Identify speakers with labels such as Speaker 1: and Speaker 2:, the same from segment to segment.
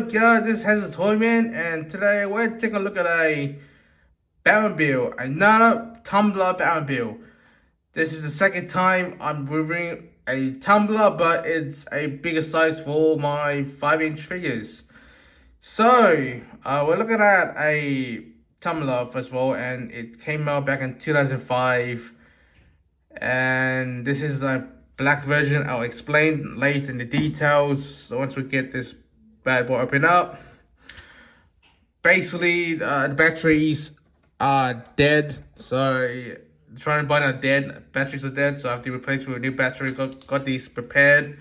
Speaker 1: up guys, this is Toyman and today we're taking a look at a Batmobile, another Tumbler Batmobile. This is the second time I'm reviewing a Tumbler, but it's a bigger size for my 5-inch figures. So, we're looking at a Tumbler first of all, and it came out back in 2005. And this is a black version. I'll explain later in the details. So once we get this bad boy open up, basically the batteries are dead. So trying to buy are dead. Batteries are dead, so I have to replace with a new battery. Got these prepared.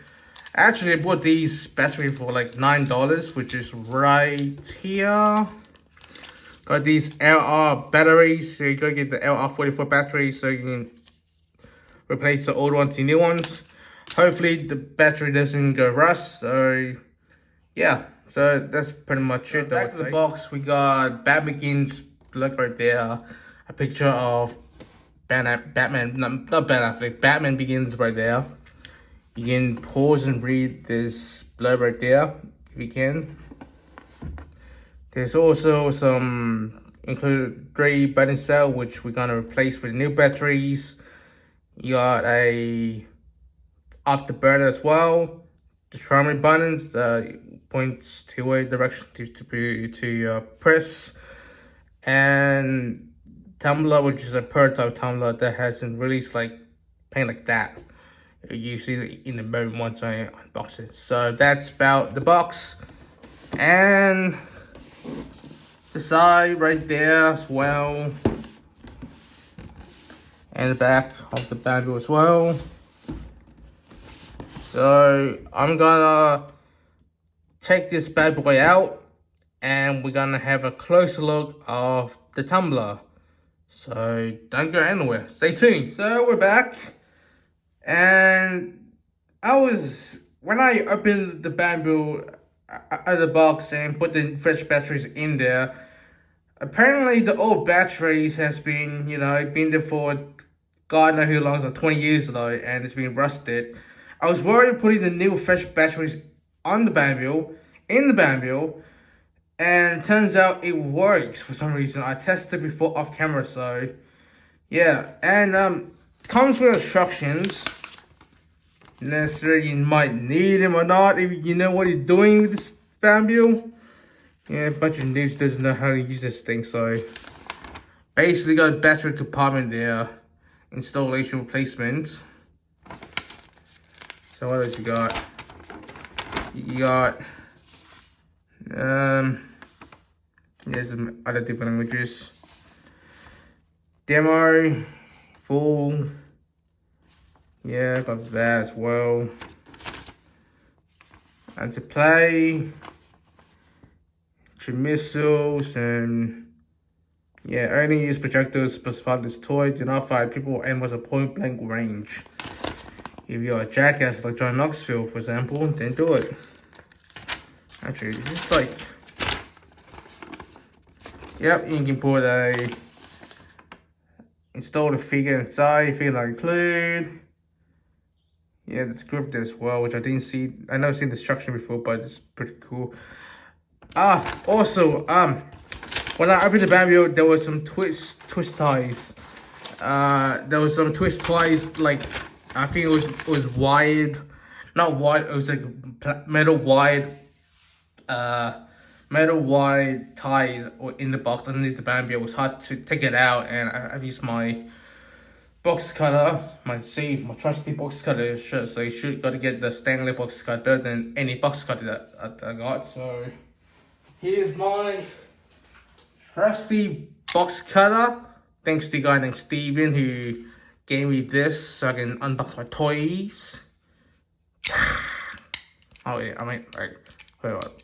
Speaker 1: Actually, I bought these batteries for like $9, which is right here. Got these LR batteries, so you gotta get the LR44 batteries so you can replace the old ones to new ones. Hopefully the battery doesn't go rust. So yeah, so that's pretty much it. Back to the box, we got Batman's look right there. A picture of Batman, not Ben Affleck. Batman Begins right there. You can pause and read this blurb right there if you can. There's also some included gray button cell, which we're gonna replace with new batteries. You got a afterburner as well. The primary buttons points to a direction to press, and Tumbler, which is a prototype Tumbler that hasn't released like paint like that. You see it in the moment once I unbox it. So that's about the box, and the side right there as well. And the back of the Batmobile as well. So I'm gonna take this bad boy out and we're gonna have a closer look of the Tumbler. So don't go anywhere, stay tuned. So we're back, and when I opened the Batmobile out of the box and put the fresh batteries in there, apparently the old batteries has been, been there for God knows who long, like 20 years though, and it's been rusted. I was worried putting the new fresh batteries on the Batmobile, in the Batmobile, and turns out it works for some reason. I tested before off camera, so yeah. And comes with instructions. Necessarily you might need them or not if you know what you're doing with this Batmobile. Yeah, a bunch of noobs doesn't know how to use this thing, so basically got a battery compartment there. Installation replacement. So what else you got? You got there's some other different languages. Demo, full. Yeah, got that as well. And to play, missiles, and yeah, only use projectors plus part this toy. Do not fire people and was a point blank range. If you're a jackass like John Knoxville, for example, then do it. Actually, this is like, yep, you can put install the figure inside if you like include. Yeah, the script as well, which I didn't see. I never seen the instruction before, but it's pretty cool. Also, when I opened the Batmobile, there was some twist ties. There was some twist ties, like I think it was wired, not wide. It was like metal wide ties in the box underneath the Batmobile. It was hard to take it out, and I've used my box cutter, my trusty box cutter. So you got to get the Stanley box cutter better than any box cutter that I got. So here's my trusty box cutter. Thanks to a guy named Steven who gave me this so I can unbox my toys. Oh yeah, I mean, like, wait, what?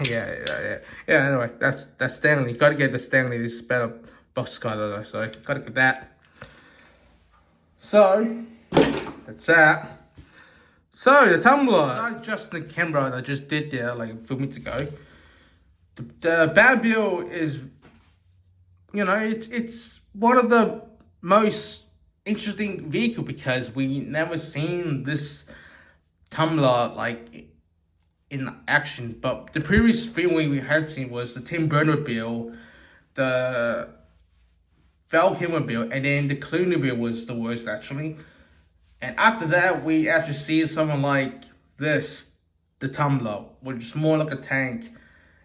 Speaker 1: Yeah. Anyway, that's Stanley. Gotta get the Stanley. This is better box cutter though, so gotta get that. So that's that. So the Tumbler, not just the camera that I just did there like a few minutes ago. The Batmobile is, it's one of the most interesting vehicle because we never seen this Tumbler like in action. But the previous film we had seen was the Tim Burton-mobile, the Val Kilmer-mobile, and then the Clooney-mobile was the worst actually. And after that, we actually see something like this, the Tumbler, which is more like a tank.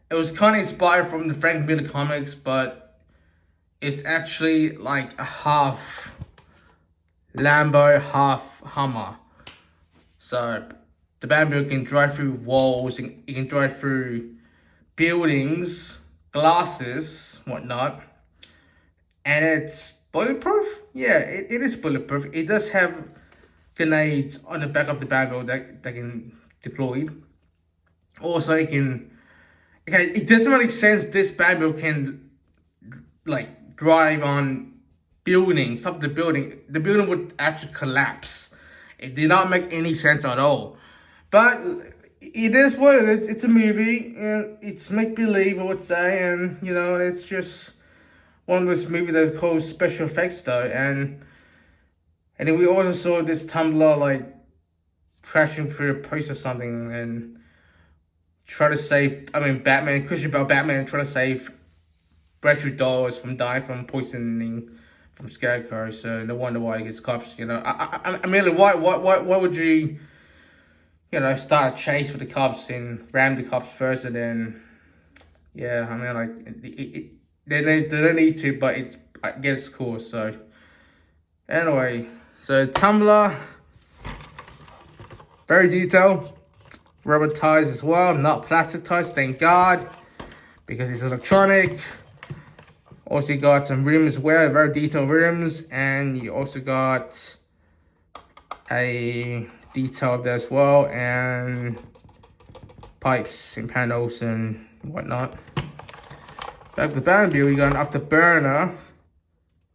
Speaker 1: It was kind of inspired from the Frank Miller comics, but it's actually like a half Lambo, half Hummer. So the Batmobile can drive through walls, and it can drive through buildings, glasses, whatnot. And it's bulletproof? Yeah, it is bulletproof. It does have grenades on the back of the Batmobile that can deploy. Also, it doesn't make sense this Batmobile can like drive on buildings, stop the building. The building would actually collapse. It did not make any sense at all. But it is what it is. It's a movie, and it's make-believe, I would say. And, you know, it's just one of those movies that's called special effects, though. And then we also saw this Tumbler, like, crashing through a post or something and try to save, Christian Bale Batman trying to save Bertram Dollars from dying from poisoning from Scarecrow. So no wonder why he gets cops, you know. I mean, why would you, you know, start a chase with the cops and ram the cops first and then, yeah, I mean, like, they don't need to, but I guess it's cool, so. Anyway, so Tumbler, very detailed, rubber ties as well, not plastic ties, thank God, because it's electronic. Also, you got some rims as well, very detailed rims, and you also got a detail there as well, and pipes and panels and whatnot. Back to the Batmobile, we got an afterburner,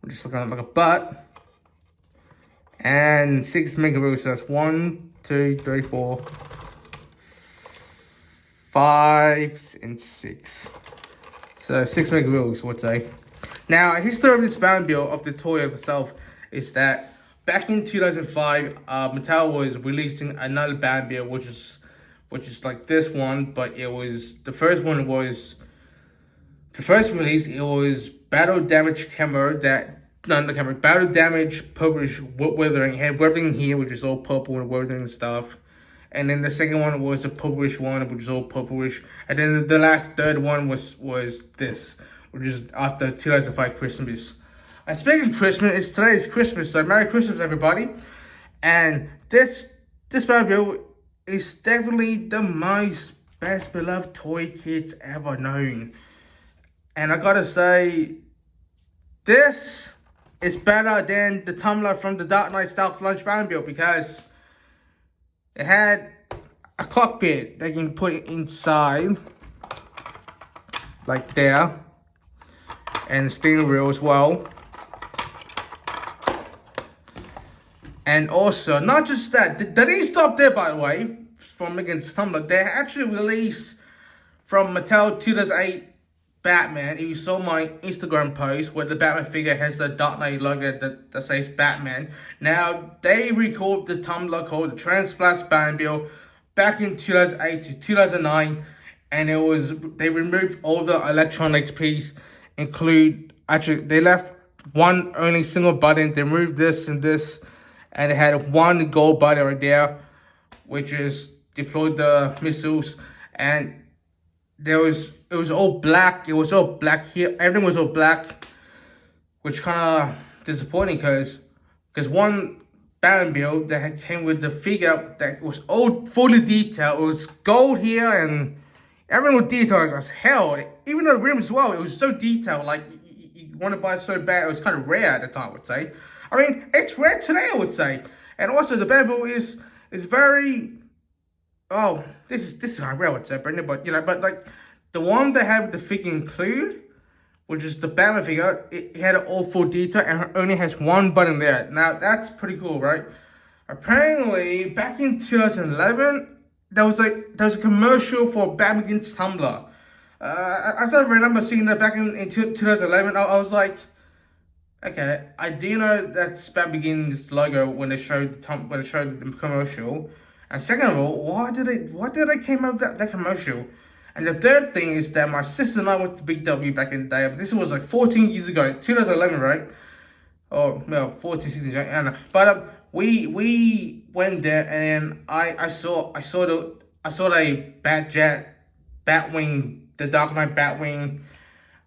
Speaker 1: which is looking like a butt, and 6 megawatts. So that's 1, 2, 3, 4, 5, and 6. So 6 megawatts, I would say. Now, history of this Batmobile, of the toy itself, is that back in 2005, Mattel was releasing another Batmobile, which is like this one, but it was the first one was the first release. It was battle damage camera battle damage purplish weathering. It had weathering here, which is all purple and weathering and stuff. And then the second one was a purplish one, which is all purplish. And then the third one was this, which is after 2005 Christmas. And speaking of Christmas, today's Christmas, so Merry Christmas, everybody. And this Batmobile is definitely the most best beloved toy kids ever known. And I gotta say, this is better than the Tumbler from the Dark Knight Stealth Launch Batmobile, because it had a cockpit that you can put it inside, like there, and steering wheel as well. And also, not just that, they didn't stop there, by the way, from making Tumbler. They actually released from Mattel 2008 Batman. If you saw my Instagram post where the Batman figure has the Dark Knight logo that says Batman. Now, they recalled the Tumbler called the Transblast Batmobile back in 2008 to 2009. And they removed all the electronics piece, they left one only single button. They removed this and this, and it had one gold button right there, which is deployed the missiles. And it was all black. It was all black here. Everything was all black, which kind of disappointing because one Batmobile that came with the figure that was all fully detailed. It was gold here and everything was detailed as hell. Even the rim as well, it was so detailed. Like you want to buy it so bad. It was kind of rare at the time, I would say. I mean, it's rare today, I would say. And also the Batmobile is very. Oh, this is kind of rare, I would say, Brendan. But like the one that had the figure include, which is the Batman figure, it had all full detail and only has one button there. Now that's pretty cool, right? Apparently, back in 2011, there was a commercial for Batman against Tumbler. As I remember seeing that back in 2011, I was like, okay, I do know that's Batman Begins logo when they showed the commercial. And second of all, why did they came out with that commercial? And the third thing is that my sister and I went to BW back in the day. But this was like 14 years ago, 2011, right? Oh, well, 14, 16, I don't know. But we went there, and I saw the Batwing, the Dark Knight Batwing.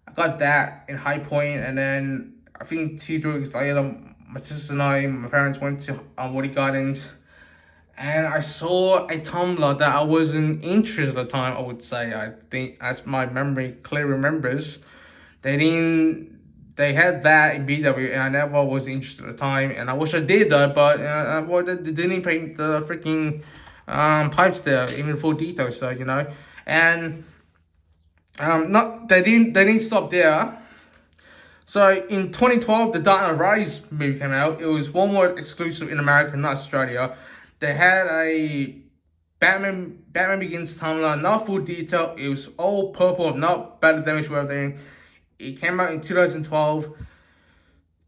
Speaker 1: I got that in High Point, and then I think 2 drugs later, my sister and I, my parents went to Woody Gardens, and I saw a Tumbler that I wasn't interested at the time. I would say, I think, as my memory clearly remembers, they had that in BW, and I never was interested at the time, and I wish I did though, but they didn't paint the freaking pipes there, even full detail, so you know, and they didn't stop there. So in 2012, the Dark Knight Rise movie came out. It was Walmart exclusive in America, not Australia. They had a Batman Begins Tumbler, not full detail. It was all purple, not battle damage or everything. It came out in 2012,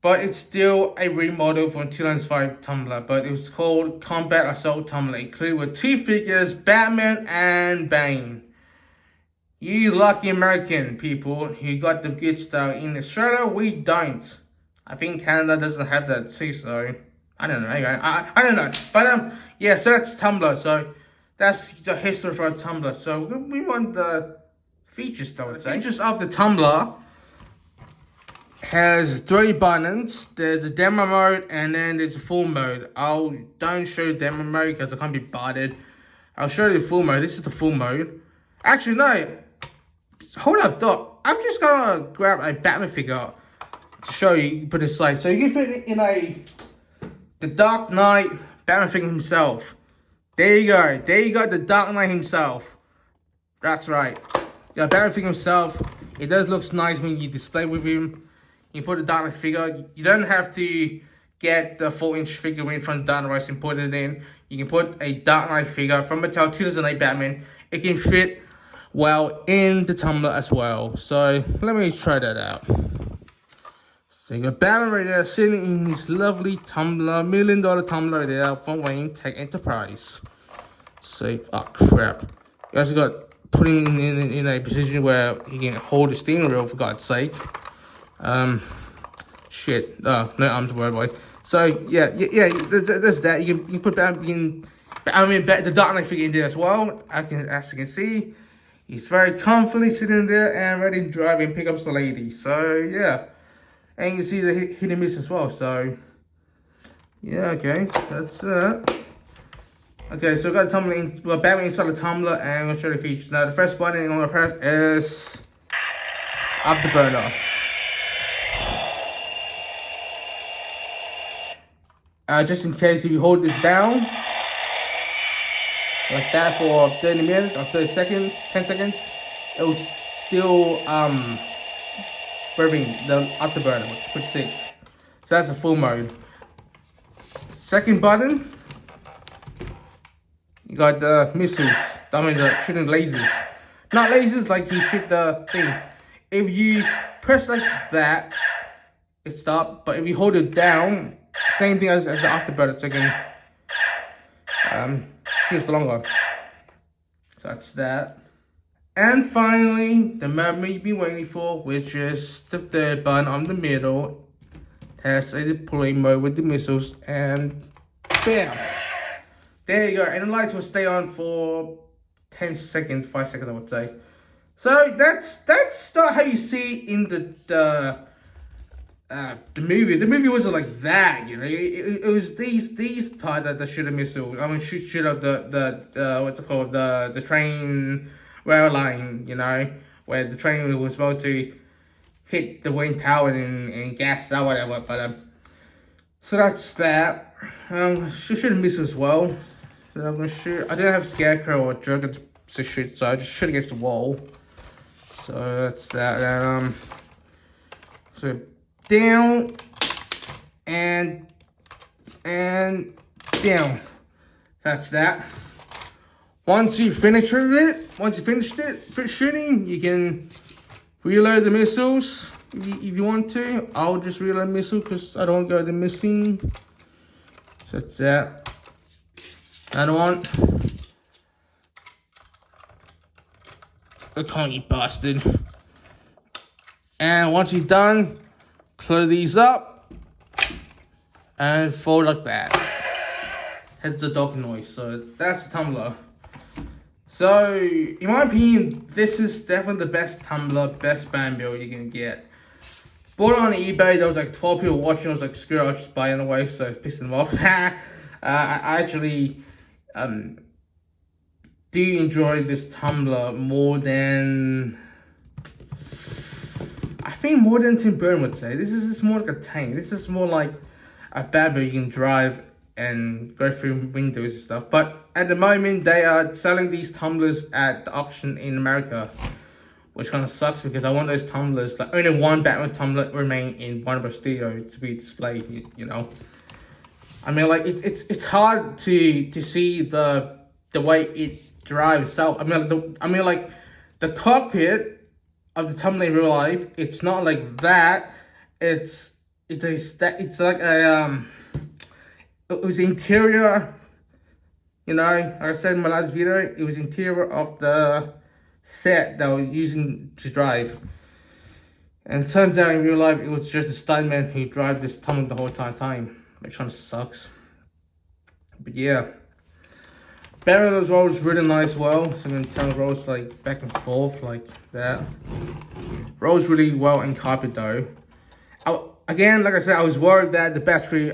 Speaker 1: but it's still a remodel from 2005 Tumbler. But it was called Combat Assault Tumbler, included with 2 figures, Batman and Bane. You lucky American people who got the good stuff. In Australia, we don't. I think Canada doesn't have that too, so I don't know. Anyway, I don't know. But yeah, so that's Tumbler. So that's the history for a Tumbler. So we want the features, I would say. The features of the Tumbler has 3 buttons. There's a demo mode, and then there's a full mode. Don't show demo mode because I can't be bothered. I'll show you the full mode. This is the full mode. Actually, no. Hold up, thought. I'm just gonna grab a Batman figure to show you. Put it aside. So you can fit it in the Dark Knight Batman figure himself. There you go. There you go. The Dark Knight himself. That's right. Yeah, Batman figure himself. It does look nice when you display with him. You put a Dark Knight figure. You don't have to get the 4-inch figurine from the Dark Knight and put it in. You can put a Dark Knight figure from Mattel 2008 Batman. It can fit well in the Tumbler as well. So let me try that out. So you got Batman right there sitting in his lovely Tumbler, $1 million Tumbler there from Wayne Tech Enterprise. So, oh crap. You also got putting in a position where you can hold the steering wheel, for God's sake. Shit. No arms word boy. So yeah, there's that. You can put that in. I mean, the Dark Knight figure in there as well. As you can see, he's very comfortably sitting there and ready to drive and pick up the lady. So yeah, and you can see the hit and miss as well. So yeah, okay, that's that. Okay, so we got the Tumbler Batman inside the Tumbler, and I'm gonna show the features. Now the first button I'm gonna press is Afterburner. Just in case if you hold this down like that for 30 minutes or 30 seconds, 10 seconds, it will still burning the afterburner, which is pretty sick. So that's a full mode. Second button, you got the missiles. I mean the shooting lasers. Not lasers like you shoot the thing. If you press like that, it stops. But if you hold it down, same thing as the afterburner, so you can shoot longer. So that's that. And finally, the moment you've been waiting for, which is the third button on the middle. Has a deploy mode with the missiles, and bam! There you go. And the lights will stay on for 10 seconds, 5 seconds, I would say. So that's not how you see in the movie. The movie wasn't like that, you know. It was these part that shoot a missile. I mean, shoot up the what's it called, the train rail line, you know, where the train was about to hit the wind tower and gas that whatever. But so that's that. Shoot a missile as well. So I'm gonna shoot. I didn't have Scarecrow or Joker to shoot, so I just shoot against the wall. So that's that. So down and down. That's that. Once you finish with it, shooting, you can reload the missiles if you want to. I'll just reload the missile because I don't go to missing. So that's that. Another one. Look how you busted. And once you're done, close these up and fold like that. Has the dog noise, so that's the tumbler. So, in my opinion, this is definitely the best tumbler, best Batmobile you can get. Bought it on eBay, there was like 12 people watching, I was like, screw it, I'll just buy it anyway, so it pissed them off. I actually do enjoy this tumbler more than... I think more than Tim Burton would say. This is just more like a tank. This is more like a Batmobile you can drive and go through windows and stuff. But at the moment, they are selling these tumblers at the auction in America, which kind of sucks because I want those tumblers. Like only one Batman tumbler remain in one of our studios to be displayed. You know, I mean, like it's hard to see the way it drives itself. I mean, like the cockpit of the tumbler in real life, it's not like that. It's like a it was interior, you know, like I said in my last video, it was interior of the set that I was using to drive. And it turns out in real life, it was just a stuntman who drove this tumbler the whole time, which kind of sucks. But yeah, Batman as well was really nice as well. So I'm gonna turn rolls like back and forth like that. Rolls really well in carpet though. Again, like I said, I was worried that the battery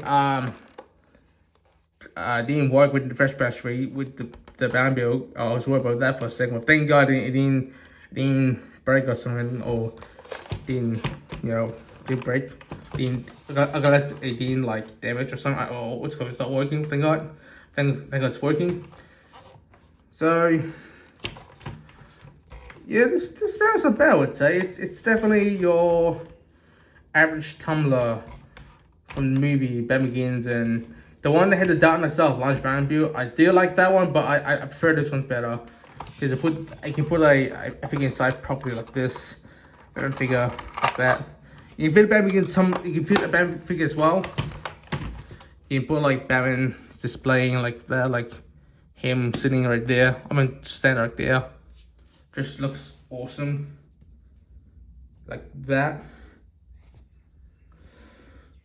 Speaker 1: didn't work with the fresh battery with the Batmobile. I was worried about that for a second. But thank God it didn't break or something, or didn't break. I got it didn't like damage or something. Oh, what's going? It's not working. Thank God. Thank God it's working. So yeah, this Batman's not bad. I would say it's definitely your average tumbler from the movie Batman Begins, and the one that had the Dark Self launch Batmobile. I do like that one, but I prefer this one better because I can put I think inside properly like this. Batman figure like that. You can fit Batman Begins you can fit a Batman figure as well. You can put like Batman displaying like that, like him sitting right there. I mean, standing right there. Just looks awesome. Like that.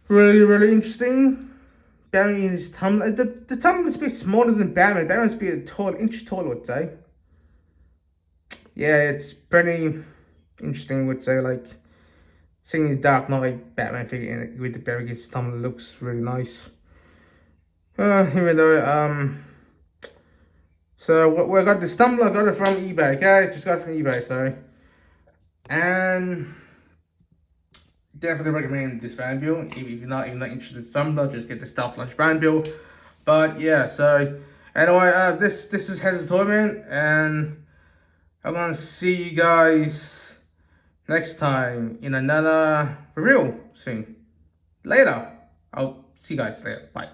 Speaker 1: Really interesting. Batman is tumbler. The tumbler is a bit smaller than Batman. Batman's a bit tall, inch taller, I would say. Yeah, it's pretty interesting, I would say. Like seeing the Dark Knight Batman figure in it with the Batman tumbler looks really nice. Even though so we got this tumbler. I got it from eBay. Okay, just got it from eBay. So and definitely recommend this Batmobile. If you're not interested in tumbler, just get the Stealth Launch Batmobile. But yeah, so anyway, this is Hazard's Toyman, and I'm gonna see you guys next time in another review soon. Later. I'll see you guys later. Bye.